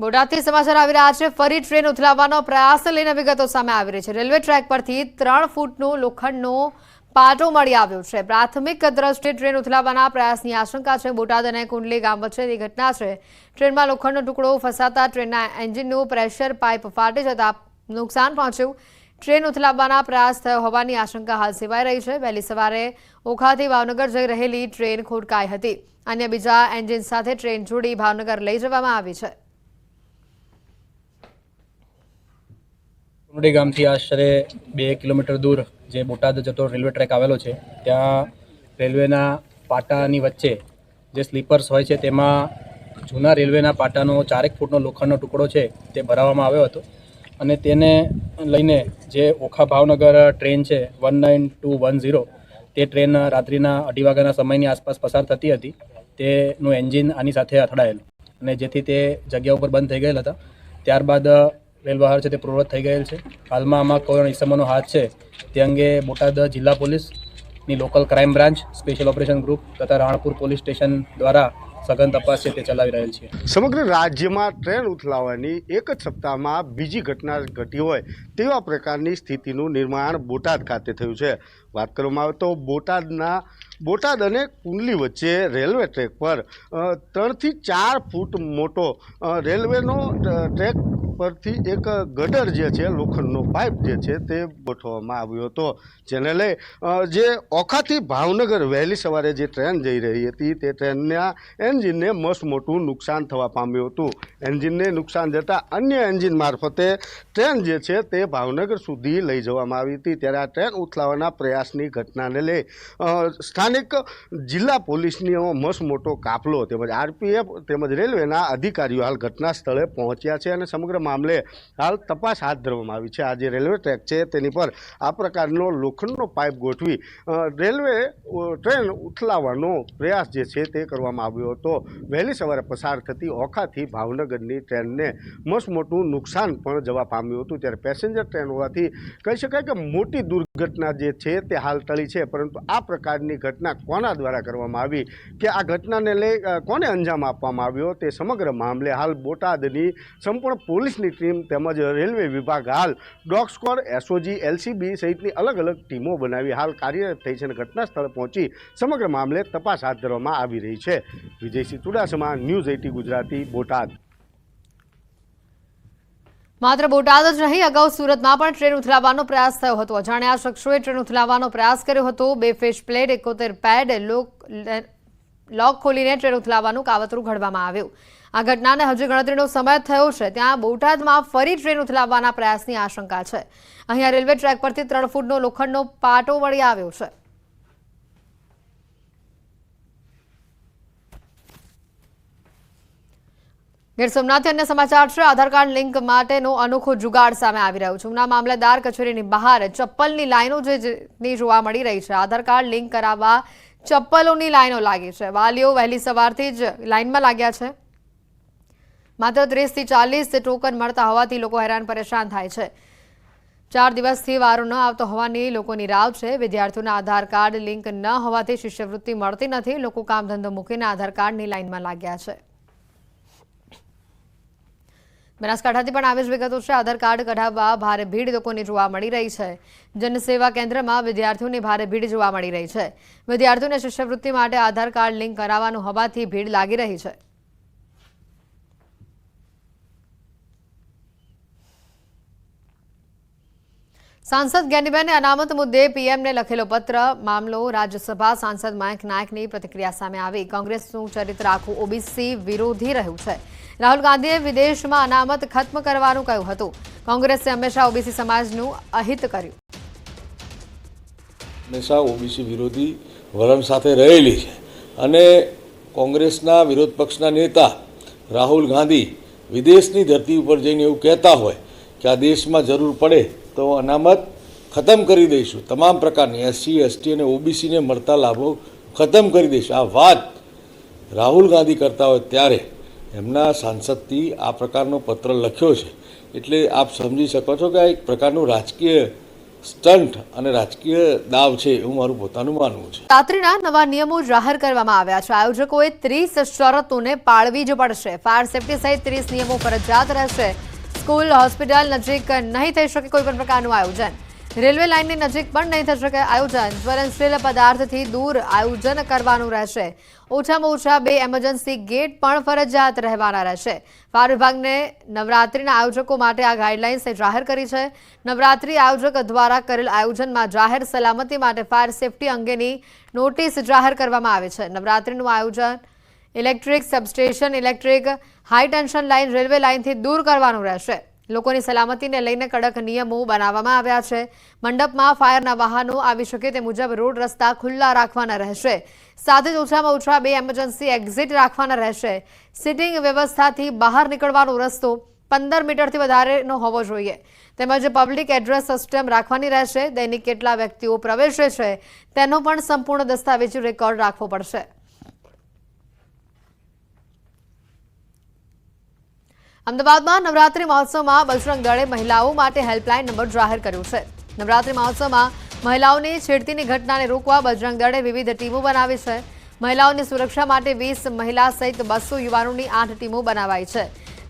બોટાદથી સમાચાર આવી રહ્યા છે। ફરી ટ્રેન ઉથલાવવાનો પ્રયાસ લઈને વિગતો સામે આવી રહી છે। રેલવે ટ્રેક પરથી 3 ફૂટનો લોખંડનો પાટો મળી આવ્યો છે। પ્રાથમિક દ્રષ્ટિએ ટ્રેન ઉથલાવવાના પ્રયાસની આશંકા છે। બોટાદ અને કુંડલી ગામ વચ્ચેની ઘટના છે। ટ્રેનમાં લોખંડનો ટુકડો ફસાતા ટ્રેનના એન્જિનનું પ્રેશર પાઇપ ફાટી જતા નુકસાન પહોંચ્યું। ટ્રેન ઉથલાવવાના પ્રયાસ થયો હોવાની આશંકા હાલ સેવાઈ રહી છે। વહેલી સવારે ઓખાથી ભાવનગર જઈ રહેલી ટ્રેન ખોટકાઈ હતી। અન્ય બીજા એન્જિન સાથે ટ્રેન જોડી ભાવનગર લઈ જવામાં આવી છે। કુંડલી ગામથી આશરે 2 કિલોમીટર દૂર જે બોટાદ જતો રેલવે ટ્રેક આવેલો છે, ત્યાં રેલવેના પાટાની વચ્ચે જે સ્લીપર્સ હોય છે તેમાં જૂના રેલવેના પાટાનો 4 ફૂટનો લોખંડનો ટુકડો છે તે ભરાવવામાં આવ્યો હતો અને તેને લઈને જે ઓખા ભાવનગર ટ્રેન છે 19210 તે ટ્રેન રાત્રિના 2:30 વાગ્યાના સમયની આસપાસ પસાર થતી હતી। તેનું એન્જિન આની સાથે અથડાયેલું અને જેથી તે જગ્યા ઉપર બંધ થઈ ગયેલ હતા। ત્યારબાદ રેલ વ્યવહાર છે તે પૂર્વવત થઈ ગયેલ છે। હાલમાં આમાં કોઈ ઇસમોનો હાથ છે તે અંગે બોટાદ જિલ્લા પોલીસની local crime branch, special operation group તથા રાણપુર પોલીસ સ્ટેશન દ્વારા સઘન તપાસ છે તે ચલાવી રહેલ છે। સમગ્ર રાજ્યમાં ટ્રેન ઉથલાવવાની એક જ સપ્તાહમાં બીજી ઘટના ઘટી હોય તેવા પ્રકારની સ્થિતિનું નિર્માણ બોટાદ ખાતે થયું છે। વાત કરવામાં આવે તો બોટાદ અને કુંડલી વચ્ચે રેલવે ટ્રેક પર 3 થી 4 ફૂટ મોટો રેલવેનો ટ્રેક પરથી એક ગટર જે છે, લોખંડનો પાઇપ જે છે તે ગોઠવવામાં આવ્યો હતો, જેને લઈ જે ઓખાથી ભાવનગર વહેલી સવારે જે ટ્રેન જઈ રહી હતી તે ટ્રેનના એન્જિનને મસ્ત મોટું નુકસાન થવા પામ્યું હતું। એન્જિનને નુકસાન જતાં અન્ય એન્જિન મારફતે ટ્રેન જે છે તે ભાવનગર સુધી લઈ જવામાં આવી હતી। ત્યારે આ ટ્રેન ઉથલાવવાના પ્રયાસની ઘટનાને લઈ સ્થાનિક જિલ્લા પોલીસનો મસ્ત મોટો કાફલો તેમજ આરપીએફ તેમજ રેલવેના અધિકારીઓ હાલ ઘટના સ્થળે પહોંચ્યા છે અને સમગ્ર મામલે હાલ તપાસ હાથ ધરવામાં આવી છે। આ જે રેલવે ટ્રેક છે તેની પર આ પ્રકારનો લોખંડનો પાઇપ ગોઠવી રેલવે ટ્રેન ઉથલાવવાનો પ્રયાસ જે છે તે કરવામાં આવ્યો હતો। વહેલી સવારે પસાર થતી ઓખાથી ભાવનગરની ટ્રેનને મસ્ત મોટું નુકસાન પણ જવા પામ્યું હતું। ત્યારે પેસેન્જર ટ્રેન હોવાથી કહી શકાય કે મોટી દુર્ઘટના જે છે તે હાલ ટળી છે, પરંતુ આ પ્રકારની ઘટના કોના દ્વારા કરવામાં આવી કે આ ઘટનાને લઈ કોને અંજામ આપવામાં આવ્યો તે સમગ્ર મામલે હાલ બોટાદની સંપૂર્ણ પોલીસની ટીમ તેમજ રેલવે વિભાગ હાલ ડોગ સ્ક્વોડ, એસઓજી, એલસીબી સહિતની અલગ અલગ ટીમો બનાવી હાલ કાર્યરત થઈ છે અને ઘટના સ્થળે પહોંચી સમગ્ર મામલે તપાસ હાથ ધરવામાં આવી રહી છે। વિજયસિંહ ચુડાસમા, ન્યૂઝ 18 ગુજરાતી, બોટાદ। માત્ર બોટાદ જ નહીં, અગાઉ સુરતમાં પણ ટ્રેન ઉથલાવવાનો પ્રયાસ થયો હતો। અજાણ્યા શખ્સોએ ટ્રેન ઉથલાવવાનો પ્રયાસ કર્યો હતો। 2 ફેસ પ્લેટ, 71 પેડ, લોક ખોલીને ટ્રેન ઉથલાવવાનું કાવતરું ઘડવામાં આવ્યું। આ ઘટનાને હજી ગણતરીનો સમય થયો છે, ત્યાં બોટાદમાં ફરી ટ્રેન ઉથલાવવાના પ્રયાસની આશંકા છે। અહીંયા રેલવે ટ્રેક પરથી 3 ફૂટનો લોખંડનો પાટો મળી આવ્યો છે। ગીર સોમનાથથી અન્ય સમાચાર છે। આધાર કાર્ડ લિંક માટેનો અનોખો જુગાડ સામે આવી રહ્યો છે। ઉના મામલતદાર કચેરીની બહાર ચપ્પલની લાઈનો જેની જોવા મળી રહી છે। આધાર કાર્ડ લિંક કરાવવા ચપ્પલોની લાઈનો લાગી છે। વાલીઓ વહેલી સવારથી જ લાઈનમાં લાગ્યા છે। માત્ર 30 થી 40 ટોકન મળતા હોવાથી લોકો હેરાન પરેશાન થાય છે। 4 દિવસથી વારો ન આવતો હોવાની લોકોની રાવ છે। વિદ્યાર્થીઓના આધાર કાર્ડ લિંક ન હોવાથી શિષ્યવૃત્તિ મળતી નથી। લોકો કામ ધંધો મૂકીને આધાર કાર્ડની લાઈનમાં લાગ્યા છે। બનાસકાંઠાથી પણ આવી જ વિગતો છે। આધાર કાર્ડ કઢાવવા ભારે ભીડ લોકોની જોવા મળી રહી છે। જનસેવા કેન્દ્રમાં વિદ્યાર્થીઓની ભારે ભીડ જોવા મળી રહી છે। વિદ્યાર્થીઓને શિષ્યવૃત્તિ માટે આધાર કાર્ડ લિંક કરાવવાનું હોવાથી ભીડ લાગી રહી છે। सांसद ज्ञानीबेन अनामत मुद्दे पीएम ने लखेलो पत्र। मामलो राज्यसभा सांसद मयंक नायकनी प्रतिक्रिया सामे आवी। कांग्रेसनुं चरित्र आखुं ओबीसी विरोधी रह्युं छे। राहुल गांधीए विदेशमां अनामत खत्म करवानुं कह्युं हतुं। कांग्रेसे हमेशा ओबीसी समाजनुं अहित कर्युं। हमेशा ओबीसी विरोधी वलण साथे रहेली छे अने कांग्रेसना विरोध पक्षना नेता राहुल गांधी विदेशनी धरती पर जईने एवुं कहेता होय कि आ देशमां जरूर पड़े तो अनामत खत्म करी दईशुं, तमाम प्रकारनी एससी, एसटी और ओबीसी ने मळता लाभो खत्म करी दईशुं, आ वात राहुल गांधी करता होय त्यारे एमना सांसदथी आ प्रकारनो पत्र लख्यो छे। एटले आप समजी शको छो कि आ एक प्रकारनुं राजकीय સ્ટન્ટ અને રાજકીય દાવ છે એવું મારું પોતાનું માનવું છે. રાત્રિના નવા નિયમો જાહેર કરવામાં આવ્યા છે. આયોજકોએ 30 શરતોને પાળવી જ પડશે. ફાયર સેફટી સહિત 30 નિયમો ફરજિયાત રહેશે. સ્કૂલ, હોસ્પિટલ નજીક નહીં થઈ શકે કોઈ પણ પ્રકારનું આયોજન. રેલવે લાઇનની નજીક પણ નહીં થઈ શકે આયોજન. જ્વલનશીલ પદાર્થથી દૂર આયોજન કરવાનું રહેશે. ઓછામાં ઓછા 2 એમરજન્સી ગેટ પણ ફરજિયાત રહેવાના રહેશે. ફાયર વિભાગને નવરાત્રિના આયોજકો માટે આ ગાઈડલાઇન્સ જાહેર કરી છે. નવરાત્રિ આયોજક દ્વારા કરેલ આયોજનમાં જાહેર સલામતી માટે ફાયર સેફટી અંગેની નોટિસ જાહેર કરવામાં આવી છે. નવરાત્રિનું આયોજન electric substation, electric high tension line, railway લાઇનથી દૂર કરવાનું રહેશે. લોકોની સલામતીને લઈને કડક નિયમો બનાવવામાં આવ્યા છે. મંડપમાં ફાયરના વાહનો આવી શકે તે મુજબ રોડ રસ્તા ખુલ્લા રાખવાના રહેશે. સાથે જ ઓછામાં ઓછા 2 એમરજન્સી એક્ઝિટ રાખવાના રહેશે. સિટિંગ વ્યવસ્થાથી બહાર નીકળવાનો રસ્તો 15 મીટરથી વધારેનો હોવો જોઈએ. તેમજ પબ્લિક એડ્રેસ સિસ્ટમ રાખવાની રહેશે. દૈનિક કેટલા વ્યક્તિઓ પ્રવેશે છે તેનો પણ સંપૂર્ણ દસ્તાવેજી રેકોર્ડ રાખવો પડશે. અમદાવાદમાં નવરાત્રી મહોત્સવમાં બજરંગ દળે મહિલાઓ માટે હેલ્પલાઇન નંબર જાહેર કર્યો છે. નવરાત્રી મહોત્સવમાં મહિલાઓની છેડતીની ઘટનાને રોકવા બજરંગ દળે વિવિધ ટીમો બનાવી છે. મહિલાઓની સુરક્ષા માટે 20 મહિલા સહિત 200 યુવાનોની 8 ટીમો બનાવાઈ છે.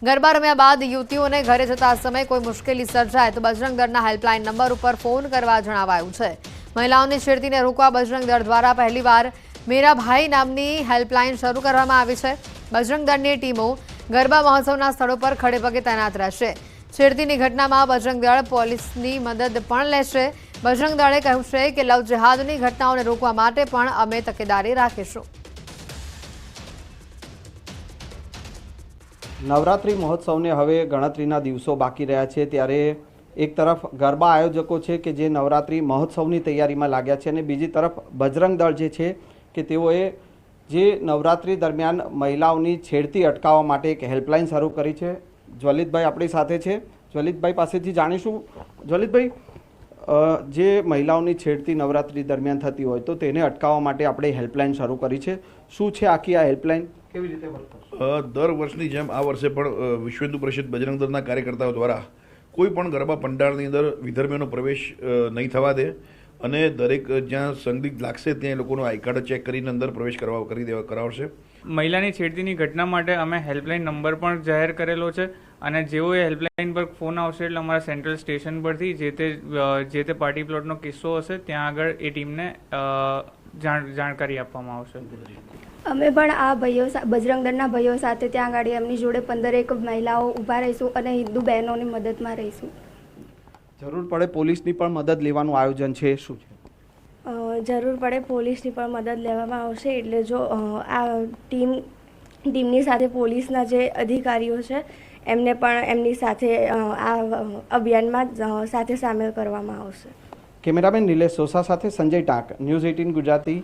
ગરબા રમ્યા બાદ યુવતીઓને ઘરે જતા સમયે કોઈ મુશ્કેલી સર્જાય તો બજરંગ દળના હેલ્પલાઇન નંબર ઉપર ફોન કરવા જણાવાયું છે. મહિલાઓની છેડતીને રોકવા બજરંગ દળ દ્વારા પહેલીવાર મેરા ભાઈ નામની હેલ્પલાઇન શરૂ કરવામાં આવી છે. બજરંગ દળની ટીમો ગરબા મહોત્સવના સ્થળો પર ખડેપગે તૈનાત રહેશે. છેડતીની ઘટનામાં બજરંગ દળ પોલીસની મદદ પણ લેશે. બજરંગ દળે કહ્યું છે કે લવ જેહાદની ઘટનાઓને રોકવા માટે પણ અમે તકેદારી રાખીશું. નવરાત્રિ મહોત્સવને હવે ગણતરીના દિવસો બાકી રહ્યા છે ત્યારે એક તરફ ગરબા આયોજકો છે કે જે નવરાત્રિ મહોત્સવની તૈયારીમાં લાગ્યા છે અને બીજી તરફ બજરંગ દળ જે છે કે તેઓએ જે નવરાત્રિ દરમિયાન મહિલાઓની છેડતી અટકાવવા માટે એક હેલ્પલાઇન શરૂ કરી છે. જ્વલિતભાઈ આપણી સાથે છે. જ્વલિતભાઈ પાસેથી જાણીશું. જ્વલિતભાઈ, જે મહિલાઓની છેડતી નવરાત્રિ દરમિયાન થતી હોય તો તેને અટકાવવા માટે આપણે હેલ્પલાઇન શરૂ કરી છે. શું છે આખી આ હેલ્પલાઇન, કેવી રીતે વર્ક કરશે? દર વર્ષની જેમ આ વર્ષે પણ વિશ્વ હિન્દુ પરિષદ બજરંગ દળના કાર્યકર્તાઓ દ્વારા કોઈ પણ ગરબા પંડાળની અંદર વિધર્મીઓનો પ્રવેશ નહીં થવા દે અને દરેક જ્યાં સંદિગ્ધ લાગશે ત્યાં એ લોકોનો આઈ કાર્ડ ચેક કરીને અંદર પ્રવેશ કરાવશે. મહિલાની છેડતીની ઘટના માટે અમે હેલ્પલાઇન નંબર પણ જાહેર કરેલો છે અને જેવો એ હેલ્પલાઇન પર ફોન આવશે એટલે અમારા સેન્ટ્રલ સ્ટેશન પરથી જે તે પાર્ટી પ્લોટનો કિસ્સો હશે ત્યાં આગળ એ ટીમને જાણકારી આપવામાં આવશે. અમે પણ આ ભાઈઓ બજરંગ દળના ભાઈઓ સાથે ત્યાં આગળ એમની જોડે 15 મહિલાઓ ઊભા રહીશું અને હિન્દુ બહેનોની મદદમાં રહીશું. જરૂર પડે પોલીસની પણ મદદ લેવાનું આયોજન છે, શું છે? જરૂર પડે પોલીસની પણ મદદ લેવામાં આવશે. એટલે જો આ ટીમની સાથે પોલીસના જે અધિકારીઓ છે એમને પણ એમની સાથે આ અભિયાનમાં સાથે સામેલ કરવામાં આવશે. કેમેરામેન નિલેશ સોસા સાથે સંજય ટાંક, ન્યૂઝ 18 ગુજરાતી.